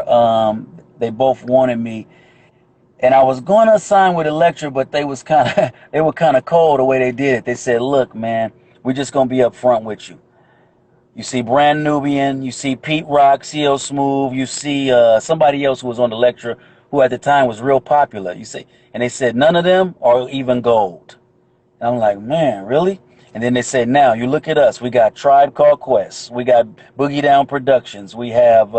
before. They both wanted me, and I was going to sign with Electra, but they was kind of they were kind of cold the way they did it. They said, "Look, man, we're just gonna be upfront with you. You see Brand Nubian, you see Pete Rock, CL Smooth, you see somebody else who was on Electra, who at the time was real popular. You see, and they said none of them are even gold." And I'm like, man, really? And then they said, now you look at us. We got Tribe Called Quest. We got Boogie Down Productions. We have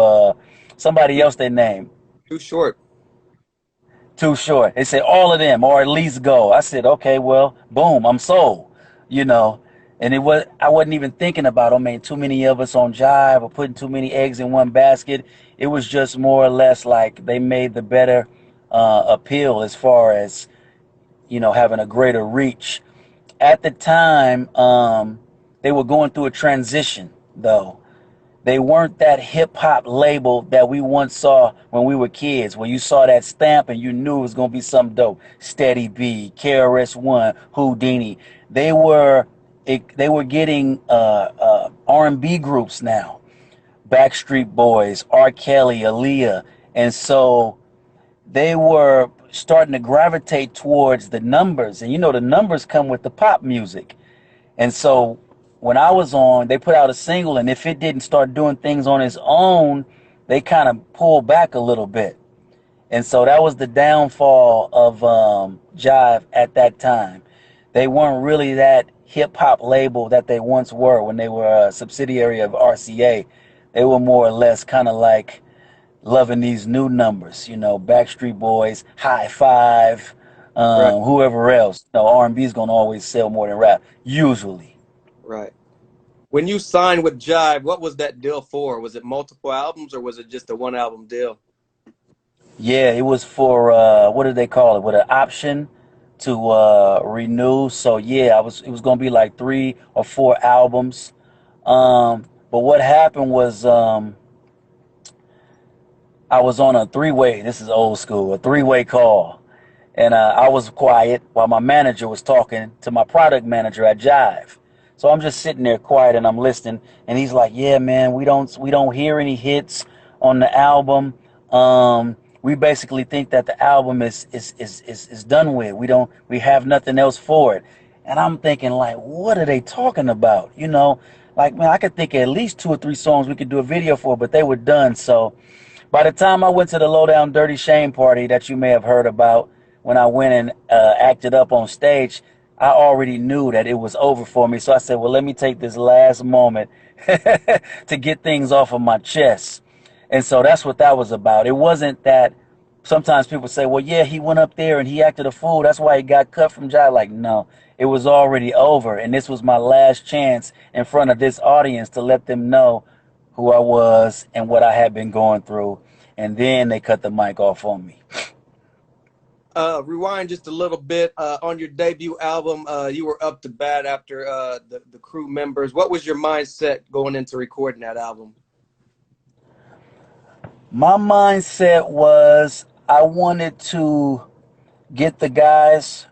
somebody else they named. Too short. Too Short. They said all of them, or at least go. I said, okay, well, boom, I'm sold. You know, and it was I wasn't even thinking about, oh man, too many of us on Jive or putting too many eggs in one basket. It was just more or less like they made the better appeal as far as having a greater reach. At the time, they were going through a transition, though. They weren't that hip hop label that we once saw when we were kids, when you saw that stamp and you knew it was going to be something dope. Steady B, KRS-One, Houdini. They were they were getting R&B groups now. Backstreet Boys, R. Kelly, Aaliyah. And so they were starting to gravitate towards the numbers. And the numbers come with the pop music. And so when I was on, they put out a single, and if it didn't start doing things on its own, they kind of pulled back a little bit. And so that was the downfall of Jive at that time. They weren't really that hip hop label that they once were when they were a subsidiary of RCA. They were more or less kind of like loving these new numbers, Backstreet Boys, High Five, Right. whoever else. R&B is going to always sell more than rap, usually. Right. When you signed with Jive, what was that deal for? Was it multiple albums or was it just a one album deal? Yeah, it was for what did they call it? With an option to renew. So yeah, it was gonna be like 3 or 4 albums. But what happened was I was on a three-way. This is old school, a three-way call, and I was quiet while my manager was talking to my product manager at Jive. So I'm just sitting there quiet and I'm listening, and he's like, "Yeah, man, we don't hear any hits on the album. We basically think that the album is done with. We have nothing else for it." And I'm thinking, like, what are they talking about? Like, man, I could think of at least 2 or 3 songs we could do a video for, but they were done. So by the time I went to the Low Down Dirty Shame party that you may have heard about, when I went and acted up on stage, I already knew that it was over for me. So I said, well, let me take this last moment to get things off of my chest. And so that's what that was about. It wasn't that sometimes people say, well, yeah, he went up there and he acted a fool. That's why he got cut from Jive. Like, no, it was already over. And this was my last chance in front of this audience to let them know who I was and what I had been going through. And then they cut the mic off on me. Rewind just a little bit. On your debut album, you were up to bat after the crew members. What was your mindset going into recording that album? My mindset was I wanted to get the guys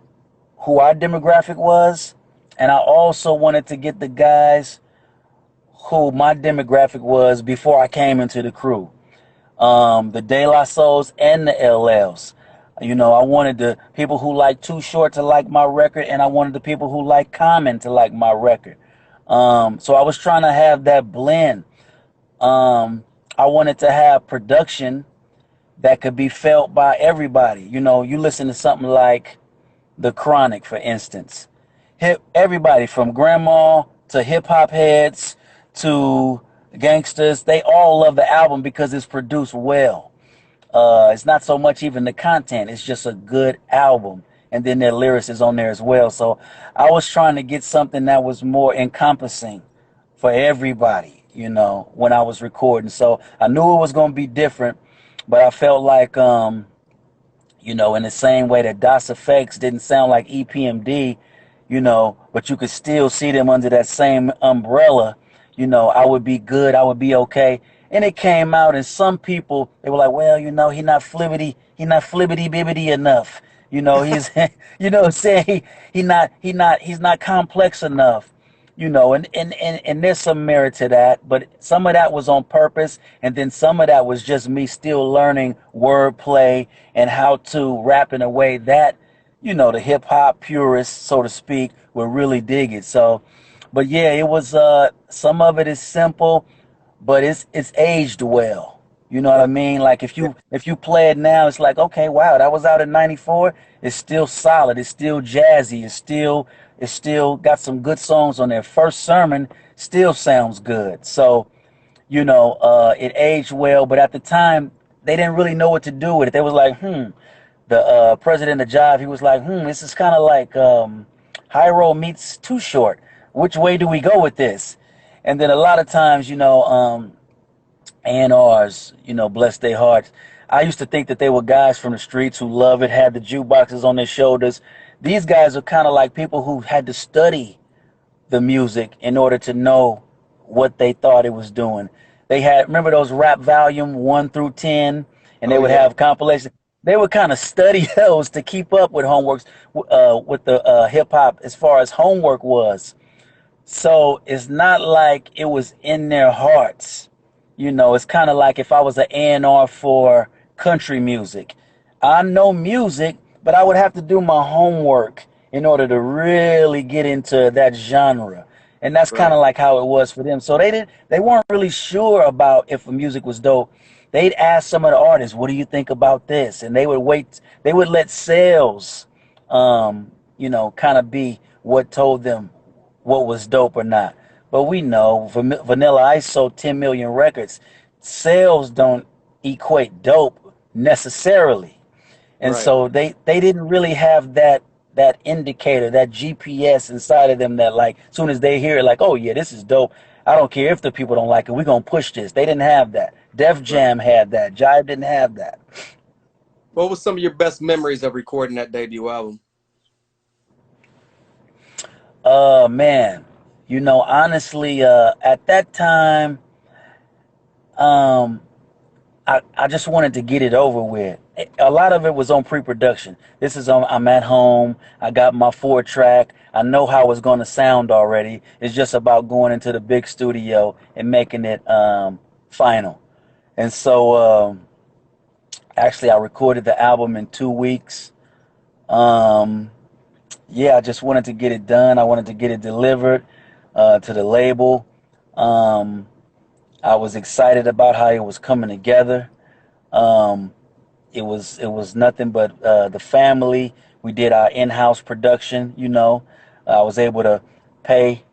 who our demographic was, and I also wanted to get the guys who my demographic was before I came into the crew. The De La Souls and the LLs. I wanted the people who like Too Short to like my record, and I wanted the people who like Common to like my record. So I was trying to have that blend. I wanted to have production that could be felt by everybody. You listen to something like The Chronic, for instance. Everybody from grandma to hip hop heads to gangsters, they all love the album because it's produced well. It's not so much even the content, it's just a good album. And then their lyrics is on there as well. So I was trying to get something that was more encompassing for everybody, when I was recording. So I knew it was going to be different, but I felt like, in the same way that DOS Effects didn't sound like EPMD, but you could still see them under that same umbrella, I would be good, I would be okay. And it came out, and some people, they were like, well, he not flibbity bibbity enough. He's, saying he's not complex enough. and there's some merit to that, but some of that was on purpose, and then some of that was just me still learning wordplay and how to rap in a way that, the hip hop purists, so to speak, will really dig it. So, but yeah, it was some of it is simple, but it's aged well. You know what I Right. mean? Like if you play it now, it's like, okay, wow, that was out in '94. It's still solid. It's still jazzy. It's still got some good songs on there. First Sermon still sounds good. So it aged well, but at the time they didn't really know what to do with it. They was like, the president of Jive, he was like, this is kind of like Hiero meets Too Short. Which way do we go with this? And then a lot of times, A&Rs, bless their hearts. I used to think that they were guys from the streets who love it, had the jukeboxes on their shoulders. These guys are kind of like people who had to study the music in order to know what they thought it was doing. They had, remember those rap volume 1 through 10, and they Oh would yeah. have compilations. They would kind of study those to keep up with homeworks, with the hip hop as far as homework was. So it's not like it was in their hearts. It's kind of like if I was an A&R for country music. I know music, but I would have to do my homework in order to really get into that genre. And that's kind Right. of like how it was for them. So they weren't really sure about if the music was dope. They'd ask some of the artists, "What do you think about this?" And they would let sales kind of be what told them what was dope or not. But we know Vanilla Ice sold 10 million records. Sales don't equate dope necessarily. And Right. so they didn't really have that indicator, that GPS inside of them that like as soon as they hear it, like, oh yeah, this is dope. I don't care if the people don't like it. We're gonna push this. They didn't have that. Def Right. Jam had that. Jive didn't have that. What was some of your best memories of recording that debut album? Man. Honestly, at that time, um, I just wanted to get it over with. A lot of it was on pre-production. I'm at home. I got my 4 track. I know how it's going to sound already. It's just about going into the big studio and making it final. And so actually, I recorded the album in 2 weeks. Um, yeah, I just wanted to get it done. I wanted to get it delivered to the label. Um, I was excited about how it was coming together. Um, it was nothing but the family. We did our in-house production. I was able to pay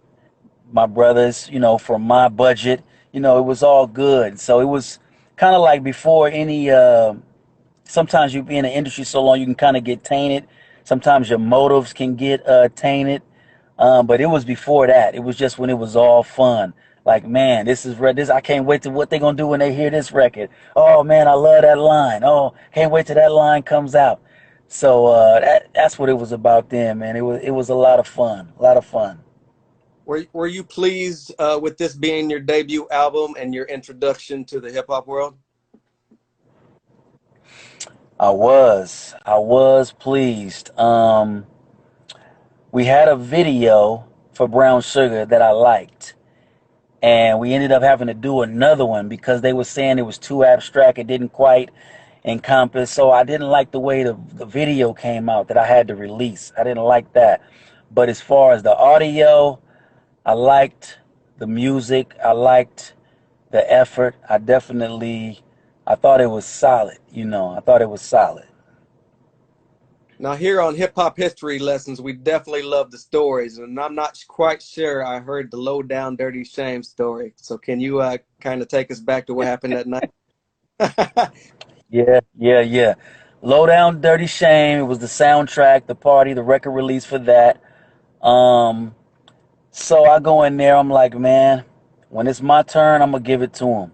my brothers, from my budget. It was all good. So it was kind of like before any. Sometimes you be in the industry so long, you can kind of get tainted. Sometimes your motives can get tainted. But it was before that. It was just when it was all fun. Like, man, this is this. I can't wait to what they're gonna do when they hear this record. Oh man, I love that line. Oh, can't wait till that line comes out. So that's what it was about then, man. It was a lot of fun. A lot of fun. Were you pleased with this being your debut album and your introduction to the hip hop world? I was pleased. We had a video for Brown Sugar that I liked, and we ended up having to do another one because they were saying it was too abstract. It didn't quite encompass. So I didn't like the way the video came out that I had to release. I didn't like that. But as far as the audio, I liked the music. I liked the effort. I thought it was solid. I thought it was solid. Now, here on Hip Hop History Lessons, we definitely love the stories, and I'm not quite sure I heard the low down dirty shame story. So, can you kind of take us back to what happened that night? Yeah, yeah, yeah. Low Down Dirty Shame. It was the soundtrack, the party, the record release for that. Um, So I go in there, I'm like, man, when it's my turn, I'm gonna give it to him.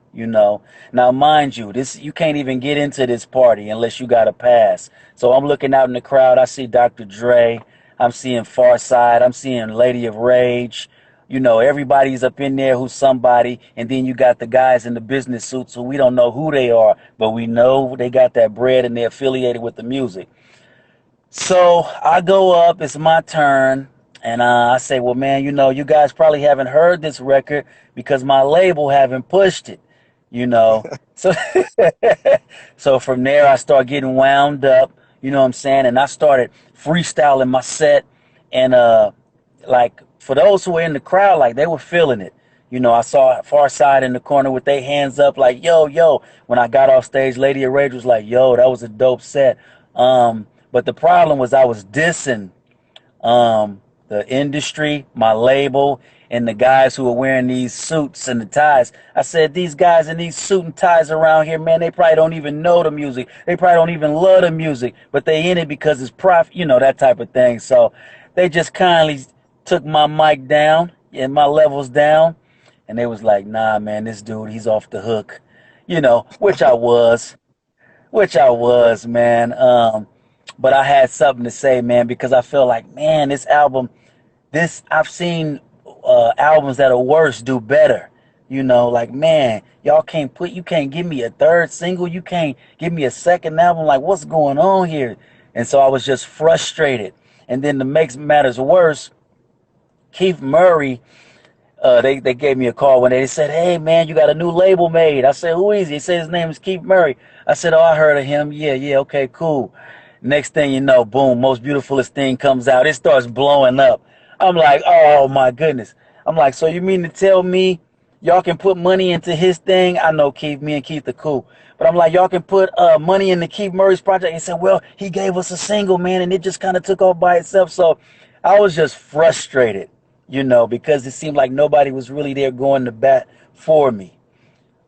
Now, mind you, this you can't even get into this party unless you got a pass. So I'm looking out in the crowd. I see Dr. Dre. I'm seeing Farside. I'm seeing Lady of Rage. Everybody's up in there who's somebody, and then you got the guys in the business suits who we don't know who they are, but we know they got that bread and they're affiliated with the music. So I go up, it's my turn, And I say, well, man, you guys probably haven't heard this record because my label haven't pushed it, you know. So, so from there, I start getting wound up, you know what I'm saying? And I started freestyling my set. And, like, for those who were in the crowd, like, they were feeling it. I saw Far Side in the corner with their hands up, like, yo, yo. When I got off stage, Lady of Rage was like, yo, that was a dope set. But the problem was I was dissing the industry, my label, and the guys who are wearing these suits and the ties. I said, these guys in these suit and ties around here, man, they probably don't even know the music. They probably don't even love the music, but they in it because it's profit, that type of thing. So they just kindly took my mic down and my levels down, and they was like, nah, man, this dude, he's off the hook, which I was, man. But I had something to say, man, because I feel like, man, this album, I've seen albums that are worse do better. Like, man, you can't give me a third single, you can't give me a second album. Like, what's going on here? And so I was just frustrated. And then to make matters worse, Keith Murray, they gave me a call when they said, hey, man, you got a new label made. I said, who is he? He said his name is Keith Murray. I said, oh, I heard of him. Yeah, yeah, okay, cool. Next thing you know, boom, Most Beautifulest Thing comes out. It starts blowing up. I'm like, oh, my goodness. I'm like, so you mean to tell me y'all can put money into his thing? I know Keith, me and Keith are cool. But I'm like, y'all can put money into Keith Murray's project. He said, well, he gave us a single, man, and it just kind of took off by itself. So I was just frustrated, because it seemed like nobody was really there going to bat for me.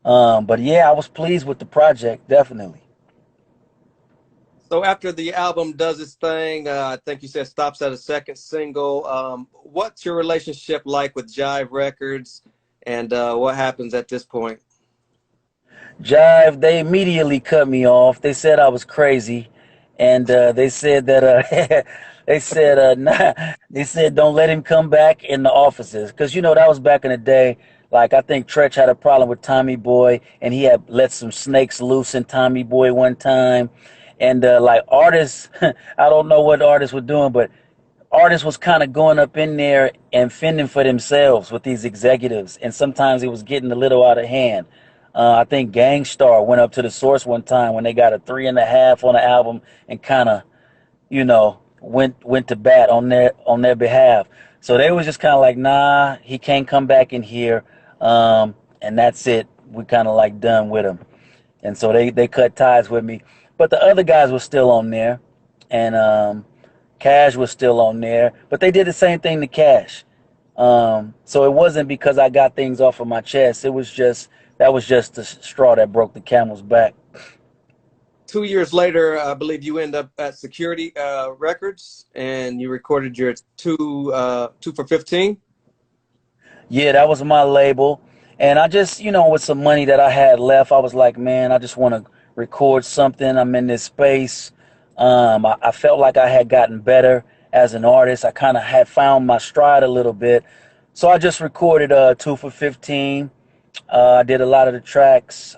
But yeah, I was pleased with the project, definitely. So after the album does its thing, I think you said stops at a second single. What's your relationship like with Jive Records, and what happens at this point? Jive, they immediately cut me off. They said I was crazy, and they said that they said nah, they said don't let him come back in the offices because that was back in the day. Like I think Tretch had a problem with Tommy Boy, and he had let some snakes loose in Tommy Boy one time, and like artists, I don't know what artists were doing, but artists was kind of going up in there and fending for themselves with these executives, and sometimes it was getting a little out of hand. I think Gangstar went up to the Source one time when they got a 3.5 on the album and kind of, went to bat on their behalf. So they was just kind of like, nah, he can't come back in here, and that's it. We kind of like done with him, and so they cut ties with me. But the other guys were still on there, and Cash was still on there, but they did the same thing to Cash. So it wasn't because I got things off of my chest. That was just the straw that broke the camel's back. 2 years later, I believe you end up at Security Records, and you recorded your two for 15. Yeah, that was my label. And I just, with some money that I had left, I was like, man, I just want to record something. I'm in this space. I felt like I had gotten better as an artist. I kind of had found my stride a little bit. So I just recorded 2 for 15. I did a lot of the tracks.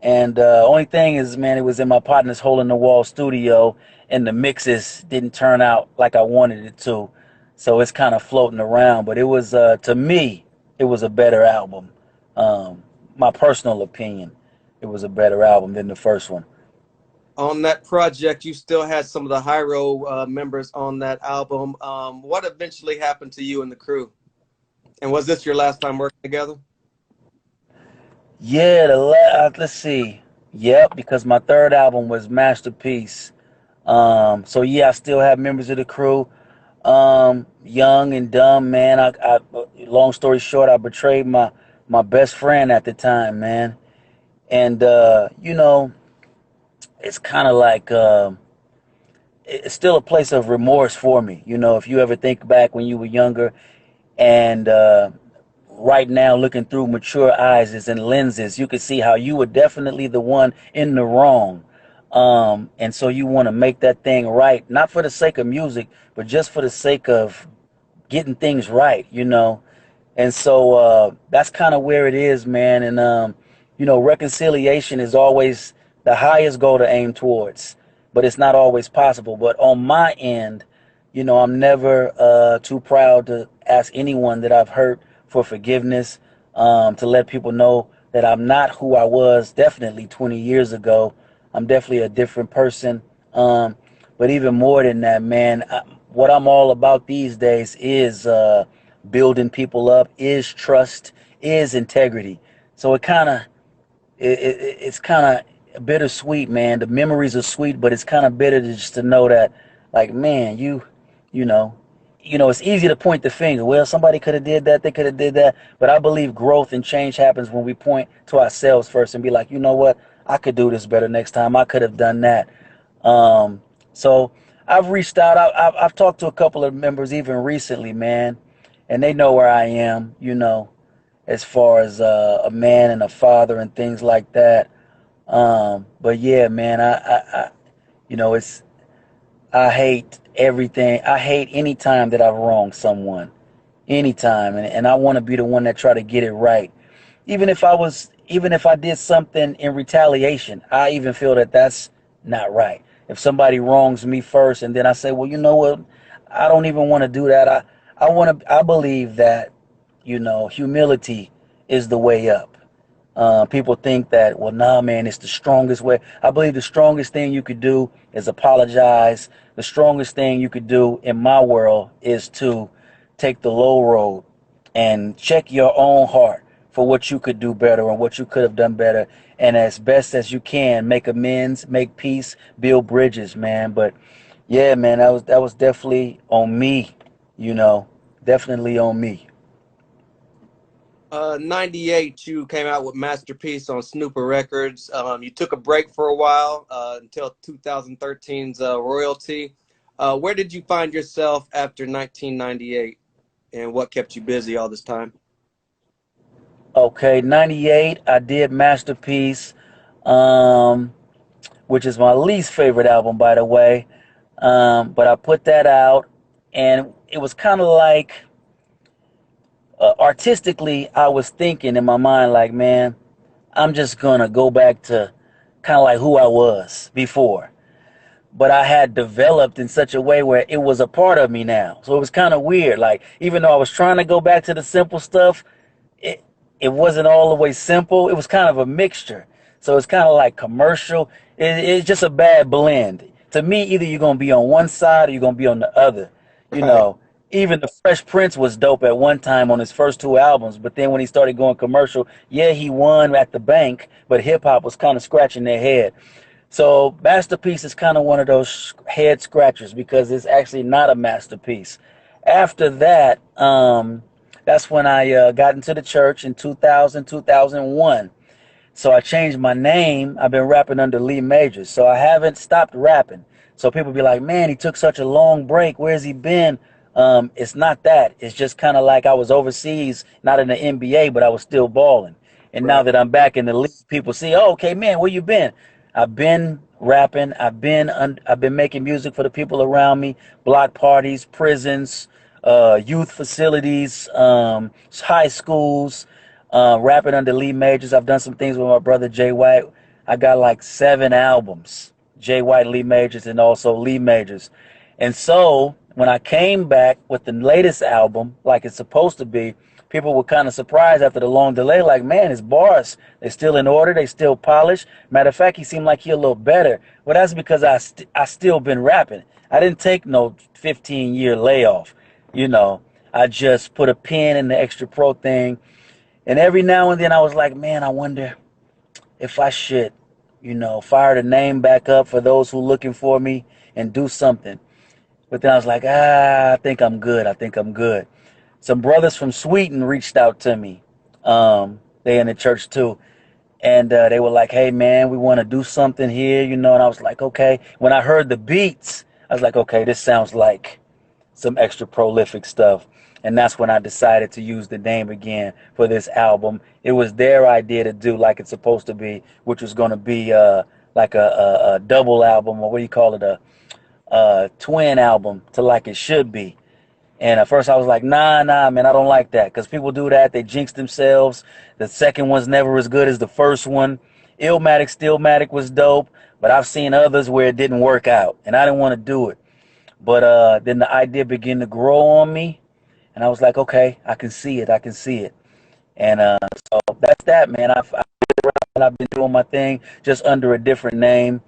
And only thing is, man, it was in my partner's hole in the wall studio, and the mixes didn't turn out like I wanted it to. So it's kind of floating around. But it was, to me, it was a better album. My personal opinion, it was a better album than the first one. On that project, you still had some of the Hiero members on that album. What eventually happened to you and the crew? And was this your last time working together? Yeah, let's see. Yep, because my third album was Masterpiece. So yeah, I still have members of the crew. Young and dumb, man. Long story short, I betrayed my best friend at the time, man. And it's kind of like it's still a place of remorse for me. If you ever think back when you were younger, and right now looking through mature eyes and lenses, you can see how you were definitely the one in the wrong. And so you want to make that thing right, not for the sake of music, but just for the sake of getting things right. And so that's kind of where it is, man. And reconciliation is always the highest goal to aim towards, but it's not always possible. But on my end, I'm never too proud to ask anyone that I've hurt for forgiveness, to let people know that I'm not who I was definitely 20 years ago. I'm definitely a different person. Um, but even more than that, man, what I'm all about these days is building people up, is trust, is integrity. So it's kind of bittersweet, man. The memories are sweet, but it's kind of bitter just to know that, like, man, you know, it's easy to point the finger. Well, somebody could have did that. They could have did that. But I believe growth and change happens when we point to ourselves first and be like, you know what? I could do this better next time. I could have done that. So I've reached out. I've talked to a couple of members even recently, man, and they know where I am. As far as a man and a father and things like that. But yeah, man, it's I hate everything. I hate any time that I've wronged someone, anytime, and I want to be the one that try to get it right. Even if I did something in retaliation, I even feel that that's not right. If somebody wrongs me first, and then I say, well, you know what, I don't even want to do that. I believe that humility is the way up. People think that, well, nah, man, it's the strongest way. I believe the strongest thing you could do is apologize. The strongest thing you could do in my world is to take the low road and check your own heart for what you could do better and what you could have done better. And as best as you can, make amends, make peace, build bridges, man. But yeah, man, that was definitely on me, you know, definitely on me. 98, you came out with Masterpiece on Snooper Records. You took a break for a while until 2013's Royalty. Where did you find yourself after 1998, and what kept you busy all this time? Okay, 98, I did Masterpiece, um, which is my least favorite album, by the way. But I put that out, and it was kind of like, artistically, I was thinking in my mind, like, man, I'm just gonna go back to kind of like who I was before. But I had developed in such a way where it was a part of me now. So it was kind of weird. Like, even though I was trying to go back to the simple stuff, it it wasn't all the way simple. It was kind of a mixture. So it's kind of like commercial. It's just a bad blend. To me, either you're gonna be on one side or you're gonna be on the other. You Right. know, even the Fresh Prince was dope at one time on his first two albums, but then when he started going commercial, yeah, he won at the bank, but hip hop was kind of scratching their head. So Masterpiece is kind of one of those head scratchers because it's actually not a masterpiece. After that, that's when I got into the church in 2000, 2001. So I changed my name. I've been rapping under Lee Majors. So I haven't stopped rapping. So people be like, man, he took such a long break. Where's he been? It's not that. It's just kind of like I was overseas, not in the NBA, but I was still balling. And now Right. that I'm back in the league, people see, oh, okay, man, where you been? I've been rapping. I've been making music for the people around me, block parties, prisons, youth facilities, high schools, rapping under Lee Majors. I've done some things with my brother Jay White. I got like 7 albums, Jay White, Lee Majors, and also Lee Majors. And so when I came back with the latest album, like it's supposed to be, people were kind of surprised after the long delay. Like, man, his bars, they still in order, they still polished. Matter of fact, he seemed like he a little better. Well, that's because I still been rapping. I didn't take no 15-year layoff. You know, I just put a pin in the extra pro thing, and every now and then I was like, man, I wonder if I should, fire the name back up for those who looking for me and do something. But then I was like, I think I'm good. I think I'm good. Some brothers from Sweden reached out to me. They in the church too. And they were like, hey, man, we want to do something here, And I was like, okay. When I heard the beats, I was like, okay, this sounds like some extra prolific stuff. And that's when I decided to use the name again for this album. It was their idea to do like it's supposed to be, which was going to be like a double album, or what do you call it, a twin album to like it should be. And at first I was like, nah, man, I don't like that. Because people do that. They jinx themselves. The second one's never as good as the first one. Illmatic, Stillmatic was dope. But I've seen others where it didn't work out. And I didn't want to do it. But then the idea began to grow on me, and I was like, okay, I can see it. I can see it. And so that's that, man. I've been doing my thing just under a different name.